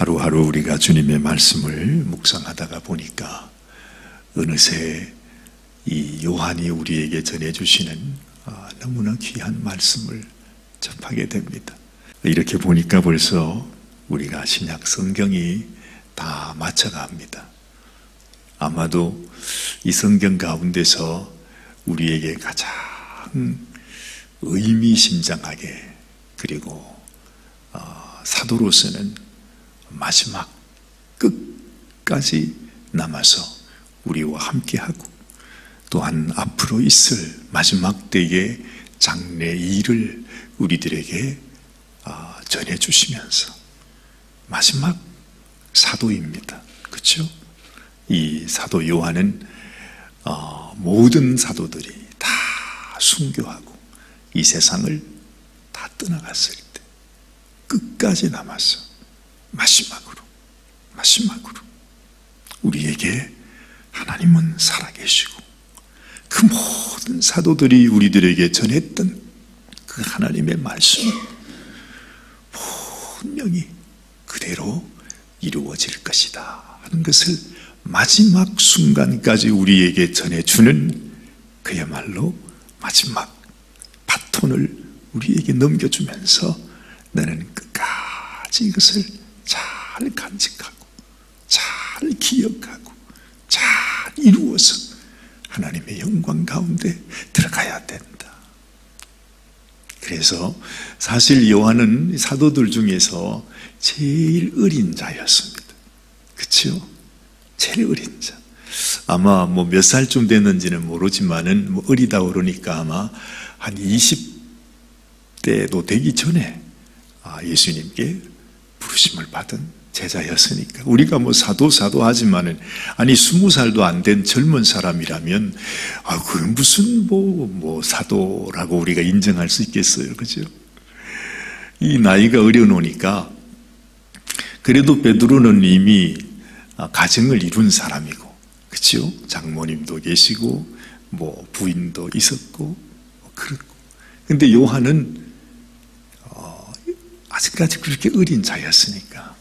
하루하루 우리가 주님의 말씀을 묵상하다가 보니까 어느새 이 요한이 우리에게 전해주시는 너무나 귀한 말씀을 접하게 됩니다. 이렇게 보니까 벌써 우리가 신약 성경이 다 맞춰갑니다. 아마도 이 성경 가운데서 우리에게 가장 의미심장하게, 그리고 사도로서는 마지막 끝까지 남아서 우리와 함께하고, 또한 앞으로 있을 마지막 때의 장래 일을 우리들에게 전해주시면서 마지막 사도입니다. 그렇죠? 이 사도 요한은 모든 사도들이 다 순교하고 이 세상을 다 떠나갔을 때 끝까지 남아서 마지막으로 우리에게 하나님은 살아계시고 그 모든 사도들이 우리들에게 전했던 그 하나님의 말씀은 분명히 그대로 이루어질 것이다 하는 것을 마지막 순간까지 우리에게 전해주는, 그야말로 마지막 바톤을 우리에게 넘겨주면서 나는 끝까지 이것을 잘 간직하고 잘 기억하고 잘 이루어서 하나님의 영광 가운데 들어가야 된다. 그래서 사실 요한은 사도들 중에서 제일 어린 자였습니다. 그렇죠? 제일 어린 자. 아마 몇 살쯤 됐는지는 모르지만은 어리다 그러니까 아마 한 20대도 되기 전에 예수님께 부르심을 받은 제자였으니까, 우리가 사도 하지만은, 아니 20살도 안 된 젊은 사람이라면 그건 무슨 사도라고 우리가 인정할 수 있겠어요. 그죠? 이 나이가 어려놓으니까, 그래도 베드로는 이미 가정을 이룬 사람이고, 그죠? 장모님도 계시고 부인도 있었고 그렇고, 근데 요한은 아직까지 그렇게 어린 자였으니까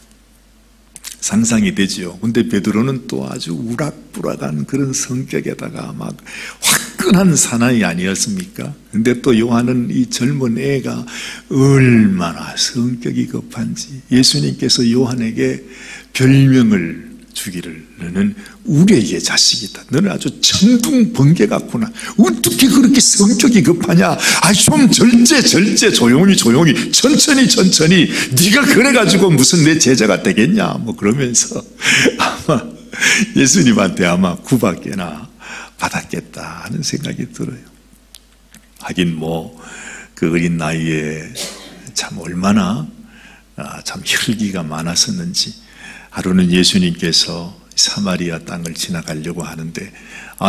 상상이 되죠. 근데 베드로는 또 아주 우락부락한 그런 성격에다가 막 화끈한 사나이 아니었습니까? 근데 또 요한은 이 젊은 애가 얼마나 성격이 급한지 예수님께서 요한에게 별명을 주기를, 너는 우리의 자식이다. 너는 아주 천둥번개 같구나. 어떻게 그렇게 성격이 급하냐. 좀 절제 조용히 천천히 네가 그래가지고 무슨 내 제자가 되겠냐 그러면서 아마 예수님한테 아마 구박이나 받았겠다 하는 생각이 들어요. 하긴 그 어린 나이에 참 얼마나 참 혈기가 많았었는지. 하루는 예수님께서 사마리아 땅을 지나가려고 하는데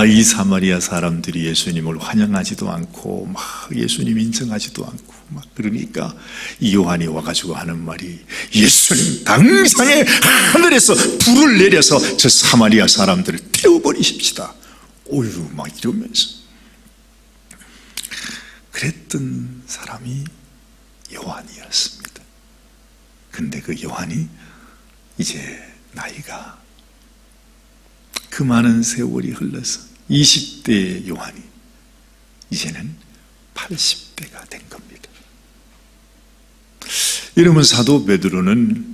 이 사마리아 사람들이 예수님을 환영하지도 않고 예수님 인정하지도 않고 그러니까 이 요한이 와가지고 하는 말이, 예수님 당장에 하늘에서 불을 내려서 저 사마리아 사람들을 태워버리십시다. 오유 이러면서 그랬던 사람이 요한이었습니다. 근데 그 요한이 이제 나이가 그 많은 세월이 흘러서 20대의 요한이 이제는 80대가 된 겁니다. 이러면 사도 베드로는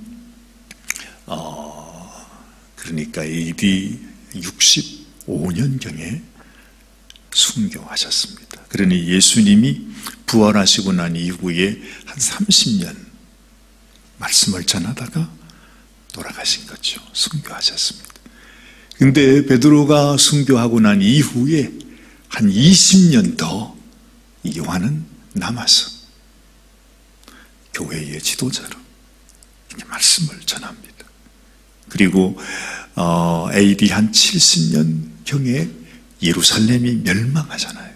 그러니까 AD 65년경에 순교하셨습니다. 그러니 예수님이 부활하시고 난 이후에 한 30년 말씀을 전하다가 돌아가신 거죠. 순교하셨습니다. 근데 베드로가 순교하고 난 이후에 한 20년 더 이 요한은 남아서 교회의 지도자로 이렇게 말씀을 전합니다. 그리고 AD 한 70년경에 예루살렘이 멸망하잖아요.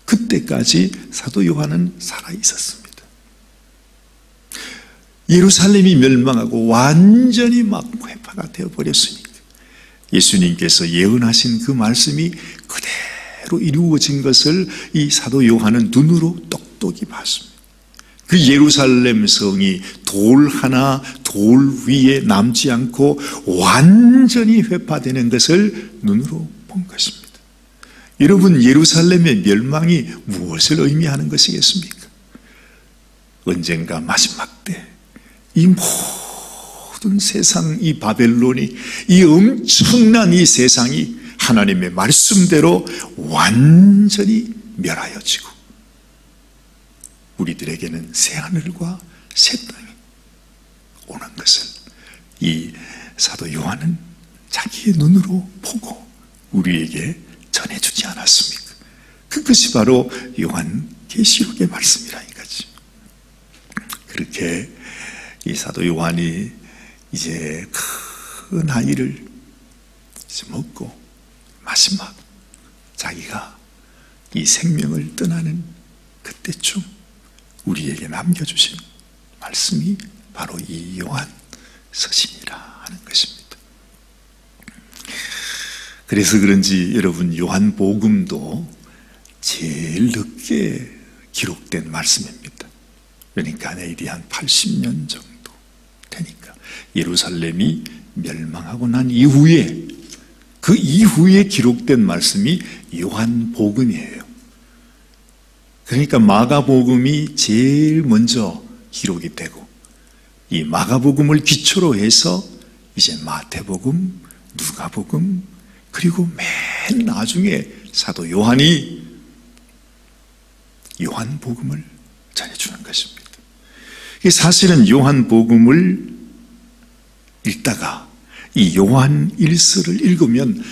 그때까지 사도 요한은 살아 있었습니다. 예루살렘이 멸망하고 완전히 회파가 되어버렸으니까 예수님께서 예언하신 그 말씀이 그대로 이루어진 것을 이 사도 요한은 눈으로 똑똑히 봤습니다. 그 예루살렘 성이 돌 하나 돌 위에 남지 않고 완전히 회파되는 것을 눈으로 본 것입니다. 여러분, 예루살렘의 멸망이 무엇을 의미하는 것이겠습니까? 언젠가 마지막 때 이 모든 세상, 이 바벨론이, 이 엄청난 이 세상이 하나님의 말씀대로 완전히 멸하여지고 우리들에게는 새하늘과 새 땅이 오는 것을 이 사도 요한은 자기의 눈으로 보고 우리에게 전해주지 않았습니까? 그것이 바로 요한계시록의 말씀이라 이거지. 그렇게 이 사도 요한이 이제 큰 나이를 먹고 마지막 자기가 이 생명을 떠나는 그때쯤 우리에게 남겨주신 말씀이 바로 이 요한 서신이라 하는 것입니다. 그래서 그런지 여러분, 요한복음도 제일 늦게 기록된 말씀입니다. 그러니까 내일이 한 80년 정도 되니까 예루살렘이 멸망하고 난 이후에, 그 이후에 기록된 말씀이 요한복음이에요. 그러니까 마가복음이 제일 먼저 기록이 되고 이 마가복음을 기초로 해서 이제 마태복음, 누가복음, 그리고 맨 나중에 사도 요한이 요한복음을 전해주는 것입니다. 사실은 요한복음을 읽다가 이 요한 일서를 읽으면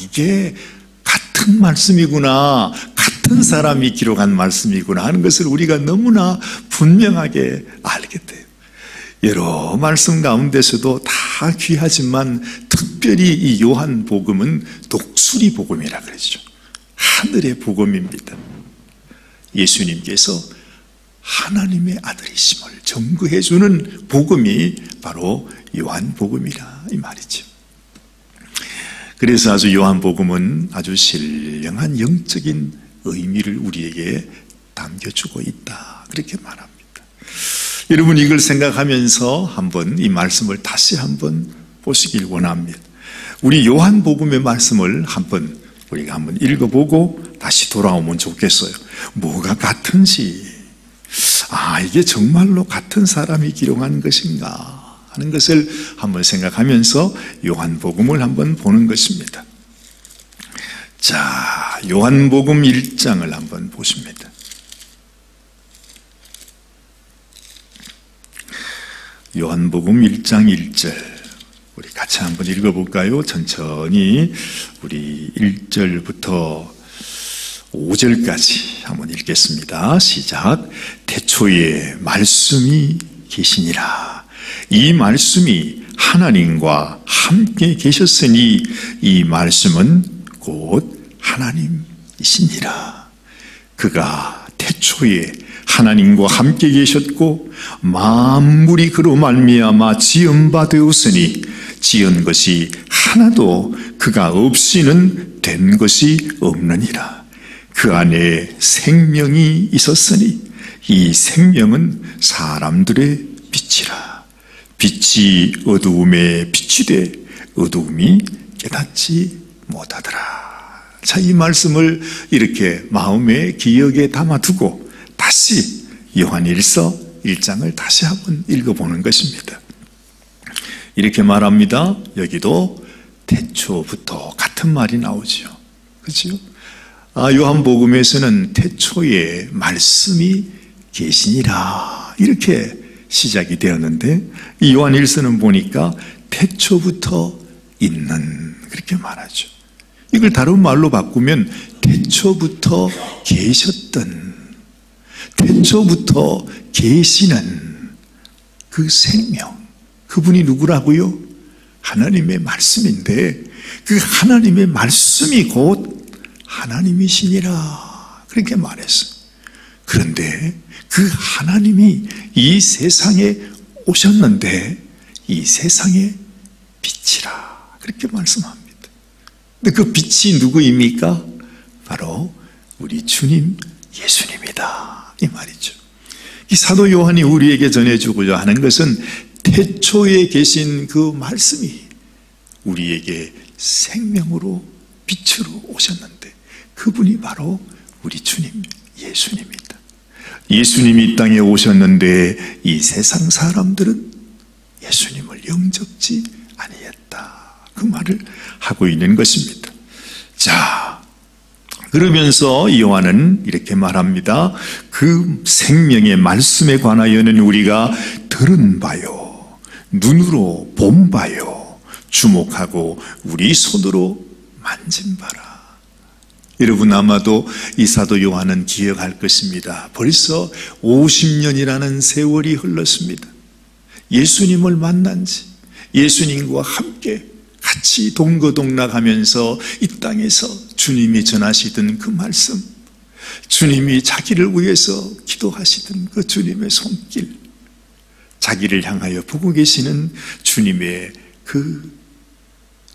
이게 같은 말씀이구나, 같은 사람이 기록한 말씀이구나 하는 것을 우리가 너무나 분명하게 알게 돼요. 여러 말씀 가운데서도 다 귀하지만 특별히 이 요한복음은 독수리 복음이라 그러죠. 하늘의 복음입니다. 예수님께서 하나님의 아들이심을 증거해 주는 복음이 바로 요한복음이라 이 말이죠. 그래서 아주 요한복음은 아주 신령한 영적인 의미를 우리에게 담겨주고 있다, 그렇게 말합니다. 여러분, 이걸 생각하면서 한번 이 말씀을 다시 한번 보시길 원합니다. 우리 요한복음의 말씀을 우리가 한번 읽어보고 다시 돌아오면 좋겠어요. 뭐가 같은지, 이게 정말로 같은 사람이 기록한 것인가 하는 것을 한번 생각하면서 요한복음을 한번 보는 것입니다. 자, 요한복음 1장을 한번 보십니다. 요한복음 1장 1절 우리 같이 한번 읽어볼까요? 천천히 우리 1절부터 5절까지 한번 읽겠습니다. 시작. 태초에 말씀이 계시니라. 이 말씀이 하나님과 함께 계셨으니 이 말씀은 곧 하나님이시니라. 그가 태초에 하나님과 함께 계셨고 만물이 그로 말미암아 지은 바 되었으니 지은 것이 하나도 그가 없이는 된 것이 없느니라. 그 안에 생명이 있었으니 이 생명은 사람들의 빛이라. 빛이 어두움에 비치되 어두움이 깨닫지 못하더라. 자, 이 말씀을 이렇게 마음의 기억에 담아두고 다시 요한일서 1장을 다시 한번 읽어보는 것입니다. 이렇게 말합니다. 여기도 태초부터 같은 말이 나오죠. 그렇죠? 요한복음에서는 태초에 말씀이 계시니라 이렇게 시작이 되었는데 이 요한일서는 보니까 태초부터 있는 그렇게 말하죠. 이걸 다른 말로 바꾸면 태초부터 계셨던, 태초부터 계시는 그 생명, 그분이 누구라고요? 하나님의 말씀인데 그 하나님의 말씀이 곧 하나님이시니라 그렇게 말했어요. 그런데 그 하나님이 이 세상에 오셨는데 이 세상의 빛이라 그렇게 말씀합니다. 근데 그 빛이 누구입니까? 바로 우리 주님 예수님이다 이 말이죠. 이 사도 요한이 우리에게 전해주고자 하는 것은 태초에 계신 그 말씀이 우리에게 생명으로 빛으로 오셨는데 그분이 바로 우리 주님 예수님입니다. 예수님이 이 땅에 오셨는데 이 세상 사람들은 예수님을 영접지 아니했다. 그 말을 하고 있는 것입니다. 자, 그러면서 요한은 이렇게 말합니다. 그 생명의 말씀에 관하여는 우리가 들은 바요, 눈으로 본 바요, 주목하고 우리 손으로 만진 바라. 여러분 아마도 이 사도 요한은 기억할 것입니다. 벌써 50년이라는 세월이 흘렀습니다. 예수님을 만난 지, 예수님과 함께 같이 동거동락하면서 이 땅에서 주님이 전하시던 그 말씀, 주님이 자기를 위해서 기도하시던 그 주님의 손길, 자기를 향하여 보고 계시는 주님의 그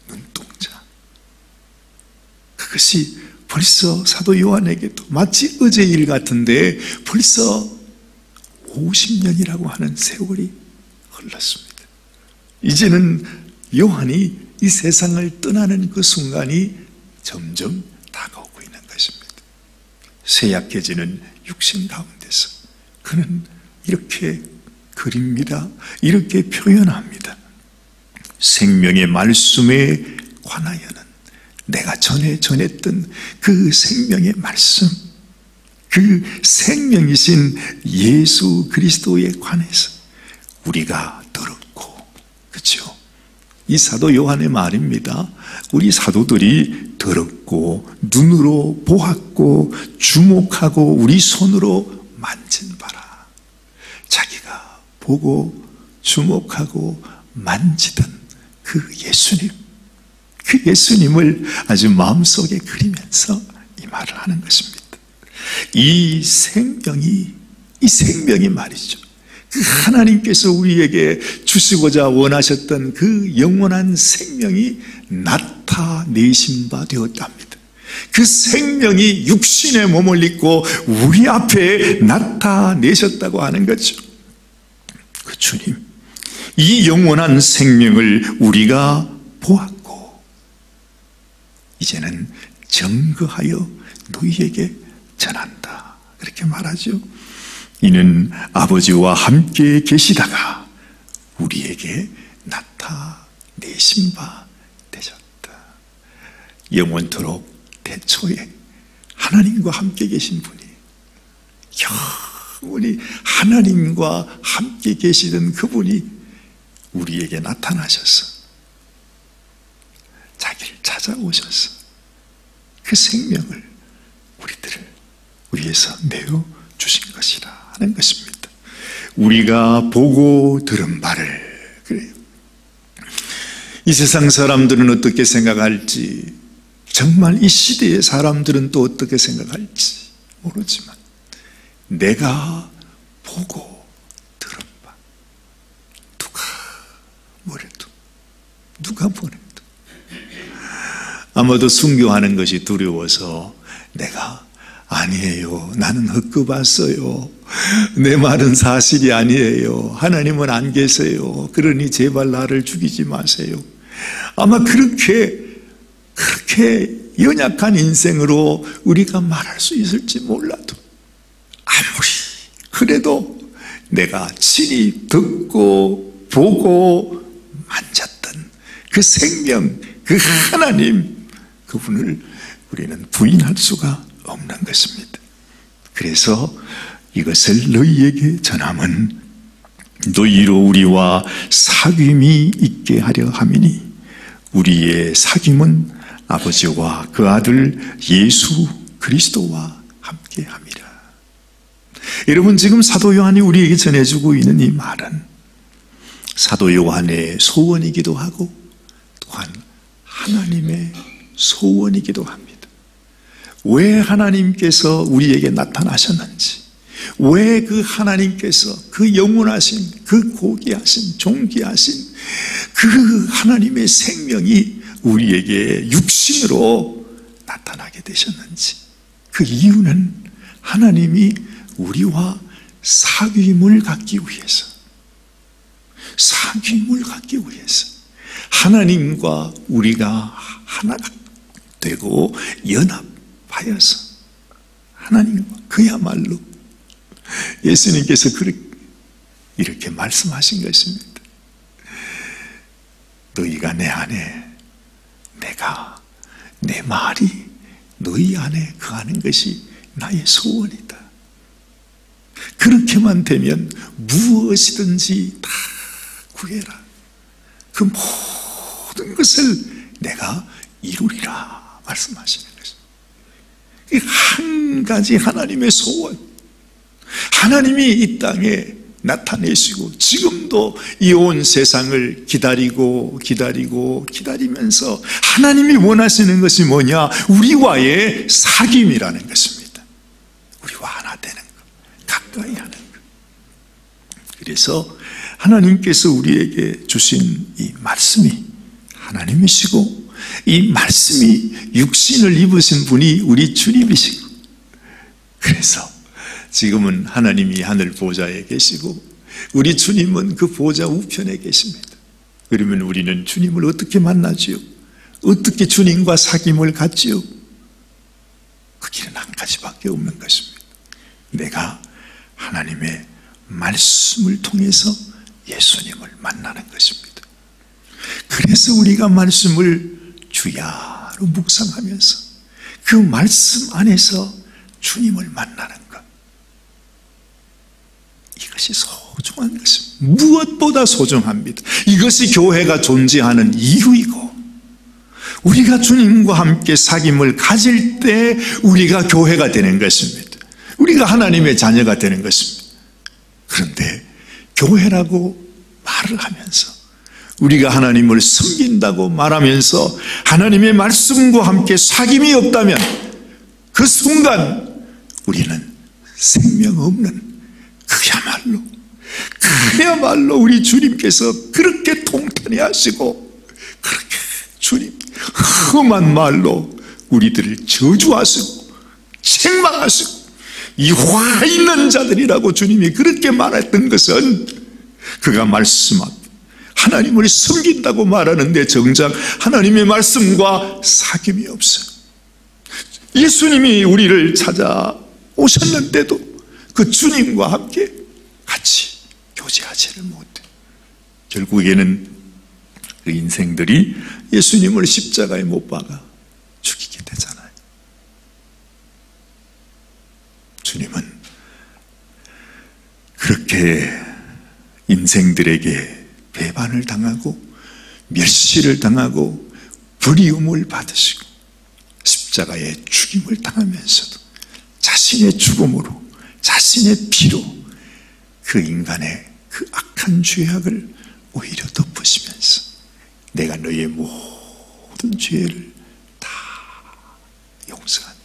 눈동자, 그것이 벌써 사도 요한에게도 마치 어제 일 같은데 벌써 50년이라고 하는 세월이 흘렀습니다. 이제는 요한이 이 세상을 떠나는 그 순간이 점점 다가오고 있는 것입니다. 쇠약해지는 육신 가운데서 그는 이렇게 그립니다. 이렇게 표현합니다. 생명의 말씀에 관하여는 내가 전에 전했던 그 생명의 말씀, 그 생명이신 예수 그리스도에 관해서 우리가 들었고, 그렇죠? 이 사도 요한의 말입니다. 우리 사도들이 들었고 눈으로 보았고 주목하고 우리 손으로 만진 바라. 자기가 보고 주목하고 만지던 그 예수님, 그 예수님을 아주 마음속에 그리면서 이 말을 하는 것입니다. 이 생명이 말이죠. 그 하나님께서 우리에게 주시고자 원하셨던 그 영원한 생명이 나타내신 바 되었답니다. 그 생명이 육신의 몸을 입고 우리 앞에 나타내셨다고 하는 거죠. 그 주님, 이 영원한 생명을 우리가 보았고 이제는 증거하여 너희에게 전한다. 그렇게 말하죠. 이는 아버지와 함께 계시다가 우리에게 나타내신 바 되셨다. 영원토록 태초에 하나님과 함께 계신 분이 영원히 하나님과 함께 계시던 그분이 우리에게 나타나셔서 자기를 찾아오셔서 그 생명을 우리들을 위해서 내어 주신 것이라 하는 것입니다. 우리가 보고 들은 바를, 그래요. 이 세상 사람들은 어떻게 생각할지, 정말 이 시대의 사람들은 또 어떻게 생각할지 모르지만 내가 보고 들은 바, 누가 뭐래도 아마도 순교하는 것이 두려워서 내가 아니에요, 나는 헛것 봤어요, 내 말은 사실이 아니에요, 하나님은 안 계세요, 그러니 제발 나를 죽이지 마세요. 아마 그렇게 연약한 인생으로 우리가 말할 수 있을지 몰라도 아무리 그래도 내가 친히 듣고 보고 만졌던 그 생명, 그 하나님, 그분을 우리는 부인할 수가 없는 것입니다. 그래서 이것을 너희에게 전함은 너희로 우리와 사귐이 있게 하려 함이니 우리의 사귐은 아버지와 그 아들 예수 그리스도와 함께 함이라. 여러분, 지금 사도 요한이 우리에게 전해주고 있는 이 말은 사도 요한의 소원이기도 하고 또한 하나님의 소원이기도 합니다. 왜 하나님께서 우리에게 나타나셨는지, 왜 그 하나님께서 그 영원하신, 그 고귀하신, 존귀하신 그 하나님의 생명이 우리에게 육신으로 나타나게 되셨는지, 그 이유는 하나님이 우리와 사귐을 갖기 위해서, 사귐을 갖기 위해서 하나님과 우리가 하나가 되고 연합하여서 하나님과, 그야말로 예수님께서 이렇게 말씀하신 것입니다. 너희가 내 안에, 내가, 내 말이 너희 안에 거하는 것이 나의 소원이다. 그렇게만 되면 무엇이든지 다 구해라. 그 모든 것을 내가 이루리라 말씀하시는 것입니다. 한 가지 하나님의 소원, 하나님이 이 땅에 나타내시고 지금도 이 온 세상을 기다리면서 하나님이 원하시는 것이 뭐냐? 우리와의 사귐이라는 것입니다. 우리와 하나 되는 것, 가까이 하는 것. 그래서 하나님께서 우리에게 주신 이 말씀이 하나님이시고, 이 말씀이 육신을 입으신 분이 우리 주님이시고, 그래서 지금은 하나님이 하늘 보좌에 계시고 우리 주님은 그 보좌 우편에 계십니다. 그러면 우리는 주님을 어떻게 만나지요? 어떻게 주님과 사귐을 갖지요? 그 길은 한 가지밖에 없는 것입니다. 내가 하나님의 말씀을 통해서 예수님을 만나는 것입니다. 그래서 우리가 말씀을 주야로 묵상하면서 그 말씀 안에서 주님을 만나는 것, 이것이 소중한 것입니다. 무엇보다 소중합니다. 이것이 교회가 존재하는 이유이고, 우리가 주님과 함께 사귐을 가질 때 우리가 교회가 되는 것입니다. 우리가 하나님의 자녀가 되는 것입니다. 그런데 교회라고 말을 하면서, 우리가 하나님을 섬긴다고 말하면서 하나님의 말씀과 함께 사귐이 없다면 그 순간 우리는 생명 없는, 그야말로 우리 주님께서 그렇게 통탄해 하시고 그렇게 주님 험한 말로 우리들을 저주하시고 책망하시고 이 화 있는 자들이라고 주님이 그렇게 말했던 것은, 그가 말씀한 하나님을 섬긴다고 말하는데 정작 하나님의 말씀과 사귐이 없어요. 예수님이 우리를 찾아오셨는데도 그 주님과 함께 같이 교제하지를 못해. 결국에는 그 인생들이 예수님을 십자가에 못 박아 죽이게 되잖아요. 주님은 그렇게 인생들에게 배반을 당하고 멸시를 당하고 불이움을 받으시고 십자가에 죽임을 당하면서도 자신의 죽음으로, 자신의 피로 그 인간의 그 악한 죄악을 오히려 덮으시면서 내가 너의 모든 죄를 다 용서한다.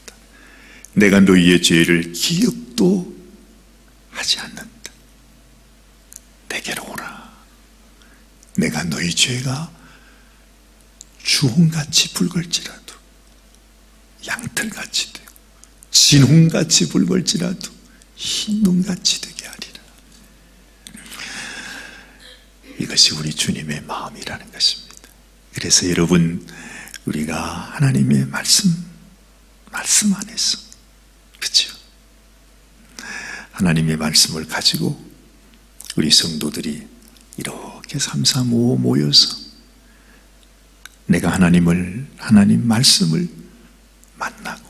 내가 너희의 죄를 기억도 하지 않는다. 내게로 오라. 내가 너희 죄가 주홍같이 붉을지라도 양털같이 되고 진홍같이 붉을지라도 흰눈같이 되게 하리라. 이것이 우리 주님의 마음이라는 것입니다. 그래서 여러분, 우리가 하나님의 말씀 안에서, 그렇죠? 하나님의 말씀을 가지고 우리 성도들이 이렇게 삼삼오오 모여서 내가 하나님 말씀을 만나고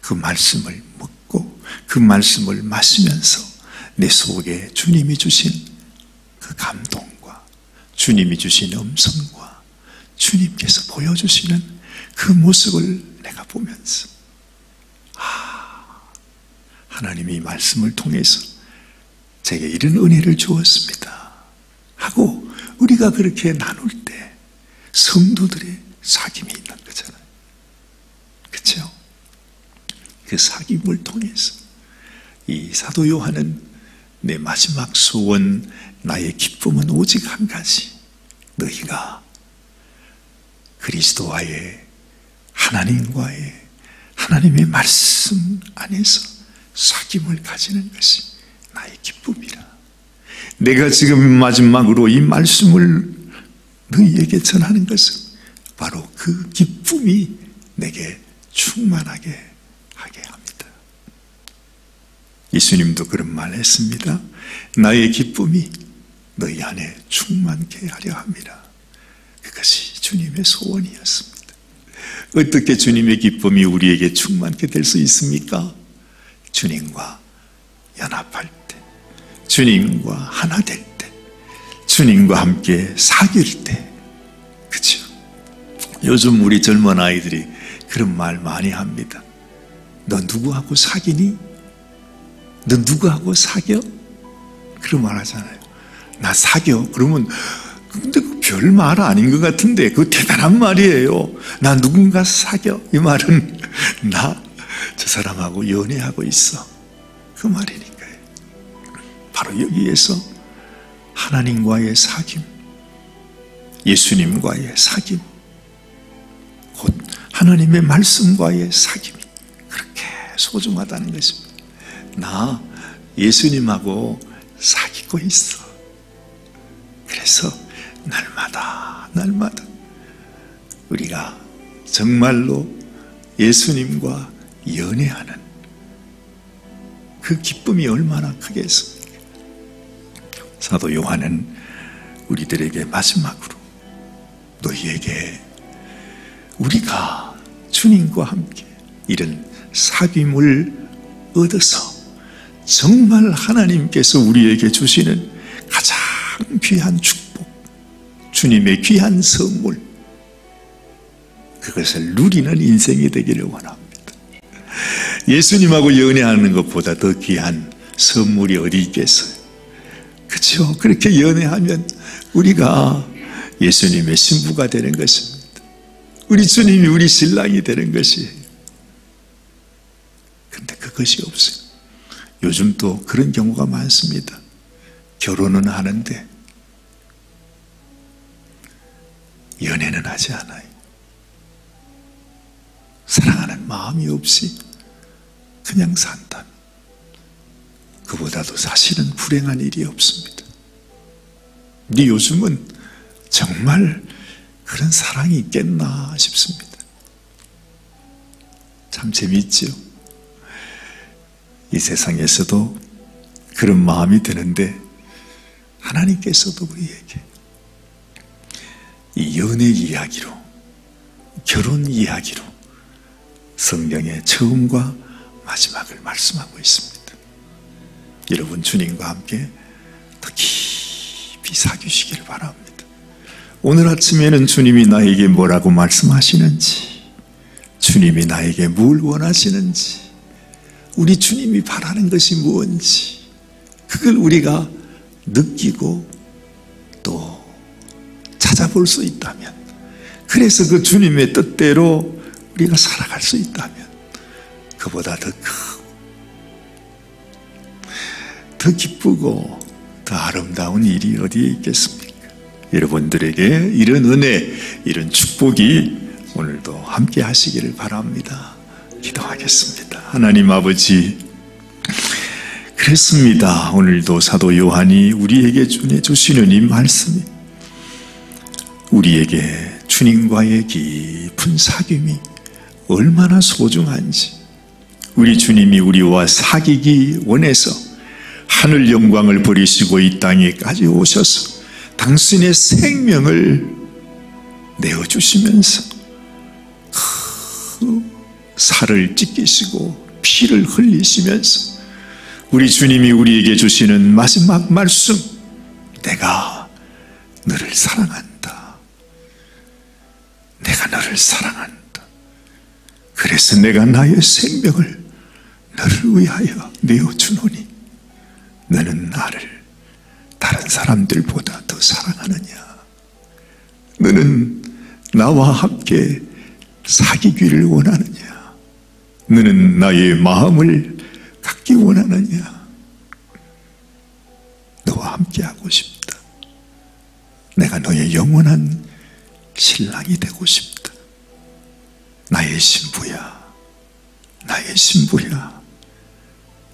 그 말씀을 묻고 그 말씀을 마시면서 내 속에 주님이 주신 그 감동과 주님이 주신 음성과 주님께서 보여주시는 그 모습을 내가 보면서, 하나님이 말씀을 통해서 제게 이런 은혜를 주었습니다 하고 우리가 그렇게 나눌 때 성도들의 사귐이 있는 거잖아요. 그렇죠? 그 사귐을 통해서 이 사도 요한은 내 마지막 소원, 나의 기쁨은 오직 한 가지, 너희가 그리스도와의 하나님의 말씀 안에서 사귐을 가지는 것이 나의 기쁨이라. 내가 지금 마지막으로 이 말씀을 너희에게 전하는 것은 바로 그 기쁨이 내게 충만하게 하게 합니다. 예수님도 그런 말 했습니다. 나의 기쁨이 너희 안에 충만케 하려 함이라. 그것이 주님의 소원이었습니다. 어떻게 주님의 기쁨이 우리에게 충만케 될 수 있습니까? 주님과 연합할 때, 주님과 하나 될 때, 주님과 함께 사귈 때. 그렇죠? 요즘 우리 젊은 아이들이 그런 말 많이 합니다. 너 누구하고 사귀니? 너 누구하고 사겨? 그런 말 하잖아요. 나 사겨. 그러면 근데 별 말 아닌 것 같은데 그거 대단한 말이에요. 나 누군가 사겨. 이 말은 나 저 사람하고 연애하고 있어. 그 말이니까요. 바로 여기에서 하나님과의 사귐, 예수님과의 사귐, 곧 하나님의 말씀과의 사귐이 그렇게 소중하다는 것입니다. 나 예수님하고 사귀고 있어. 그래서 날마다 우리가 정말로 예수님과 연애하는 그 기쁨이 얼마나 크겠습니까? 사도 요한은 우리들에게 마지막으로 너희에게 우리가 주님과 함께 이런 사귐을 얻어서 정말 하나님께서 우리에게 주시는 가장 귀한 축복, 주님의 귀한 선물, 그것을 누리는 인생이 되기를 원합니다. 예수님하고 연애하는 것보다 더 귀한 선물이 어디 있겠어요? 그렇죠? 그렇게 연애하면 우리가 예수님의 신부가 되는 것입니다. 우리 주님이 우리 신랑이 되는 것이에요. 그런데 그것이 없어요. 요즘 또 그런 경우가 많습니다. 결혼은 하는데 연애는 하지 않아요. 사랑하는 마음이 없이 그냥 산다. 그보다도 사실은 불행한 일이 없습니다. 근데 요즘은 정말 그런 사랑이 있겠나 싶습니다. 참 재미있죠. 이 세상에서도 그런 마음이 드는데 하나님께서도 우리에게 이 연애 이야기로, 결혼 이야기로 성경의 처음과 마지막을 말씀하고 있습니다. 여러분 주님과 함께 더 깊이 사귀시기를 바랍니다. 오늘 아침에는 주님이 나에게 뭐라고 말씀하시는지, 주님이 나에게 뭘 원하시는지, 우리 주님이 바라는 것이 무엇인지 그걸 우리가 느끼고 또 찾아볼 수 있다면, 그래서 그 주님의 뜻대로 우리가 살아갈 수 있다면 그보다 더 기쁘고 더 아름다운 일이 어디에 있겠습니까? 여러분들에게 이런 은혜, 이런 축복이 오늘도 함께 하시기를 바랍니다. 기도하겠습니다. 하나님 아버지, 그렇습니다. 오늘도 사도 요한이 우리에게 전해주시는 이 말씀이 우리에게 주님과의 깊은 사귐이 얼마나 소중한지, 우리 주님이 우리와 사귀기 원해서 하늘 영광을 버리시고 이 땅에까지 오셔서 당신의 생명을 내어주시면서 그 살을 찢기시고 피를 흘리시면서 우리 주님이 우리에게 주시는 마지막 말씀, 내가 너를 사랑한다. 내가 너를 사랑한다. 그래서 내가 나의 생명을 너를 위하여 내어주노니 너는 나를 다른 사람들보다 더 사랑하느냐? 너는 나와 함께 사귀기를 원하느냐? 너는 나의 마음을 갖기 원하느냐? 너와 함께 하고 싶다. 내가 너의 영원한 신랑이 되고 싶다. 나의 신부야, 나의 신부야,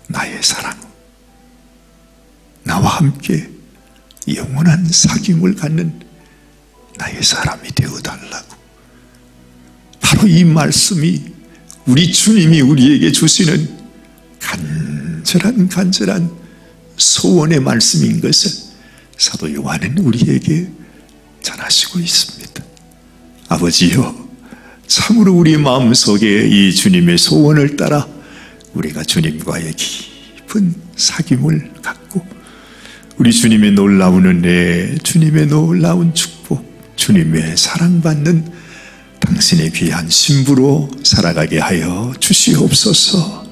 나의 사랑. 나와 함께 영원한 사귐을 갖는 나의 사람이 되어달라고. 바로 이 말씀이 우리 주님이 우리에게 주시는 간절한 소원의 말씀인 것을 사도 요한은 우리에게 전하시고 있습니다. 아버지여, 참으로 우리 마음속에 이 주님의 소원을 따라 우리가 주님과의 깊은 사귐을 갖고 우리 주님의 놀라운 은혜, 주님의 놀라운 축복, 주님의 사랑받는 당신의 귀한 신부로 살아가게 하여 주시옵소서.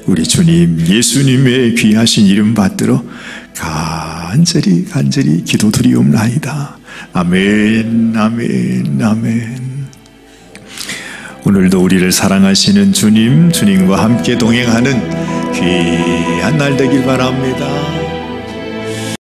우리 주님 예수님의 귀하신 이름 받들어 간절히 기도드리옵나이다. 아멘, 아멘, 아멘. 오늘도 우리를 사랑하시는 주님, 주님과 함께 동행하는 귀한 날 되길 바랍니다.